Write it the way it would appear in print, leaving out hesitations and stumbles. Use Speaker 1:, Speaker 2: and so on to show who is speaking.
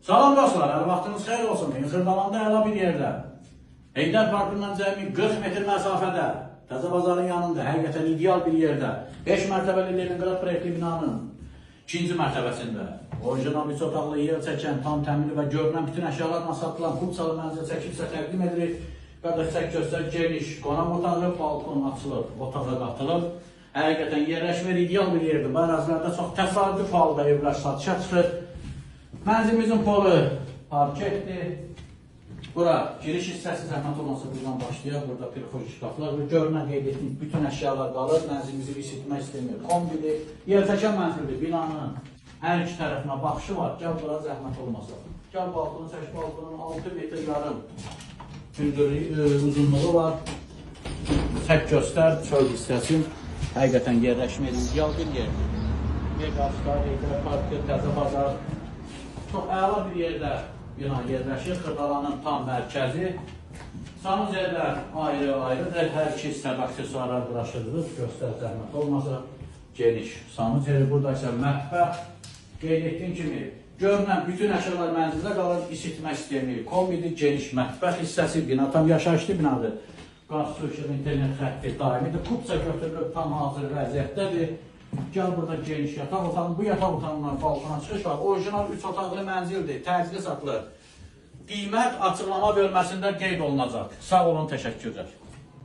Speaker 1: Salam dostlar, hər vaxtınız xeyir olsun. Xırdalanda əla bir yerdə. Heydər Parkından cəmi 40 metr məsafədə, Təzə Bazarın yanında, həqiqətən ideal bir yerdə, 5 mərtəbəli Leningrad proyektli binanın 2-ci mərtəbəsində, orijinal 3 otaqlı yer çəkən, tam təminli və görünən bütün əşyalarla satılan Kupçalı mənzil çəkilsə təqdim edilir. Qardaşlar göstər geniş, qonaq otağı, balkon açılıb, otağa qatılıb. Həqiqətən yerləşmə ideal bir yerdir. Bu ərazilərdə çox təsadüf halda evlər satışa çıxır. Mənzilimizin polu parketdir. Bura giriş hissəsi zəhmət olmasa buradan başlayaq. Burada pirxoş şkaflar və görünən qeyd etdiyimiz bütün əşyalar qalır. Mənzilimizi isitmək istemiyor. Kombidir, yerçəkən mənzildir. Binanın hər iki tərəfinə baxışı var. Gəl bura zəhmət olmasa. Gəl balkonu çək, balkonun 6 metr yarım uzunluğu var. Çək göstər, çöl hissəsi. Həqiqətən yerləşmə ideal bir yerdir. Meqaskar, Heydər Parkı, Təzə Bazar. Çox əla bir yerdə bina yerləşir. Xırdalanın tam mərkəzi. Sanuzerlər ayrı-ayrıdır. Hər iki hissədə aksesuarlar quraşdırılır. Göstər zəhmət olmasa geniş. Sanuzeri burada isə mətbəx. Qeyd etdiyim kimi görünən bütün əşyalar mənzildə qalır. İsitmə sistemi, kombidir, geniş mətbəx hissəsi. Bina tam yaşayışlı binadır. Qaz, su, işıq, internet xətti daimidir. Kupça götürülüb tam hazır vəziyyətdədir. Gəl burada geniş yataq otağının, bu yataq otağından balkona çıxış var. Orijinal 3 otaqlı mənzildir, təcili satılır. Qiymət açıqlama bölməsində qeyd olunacaq. Sağ olun, təşəkkürlər.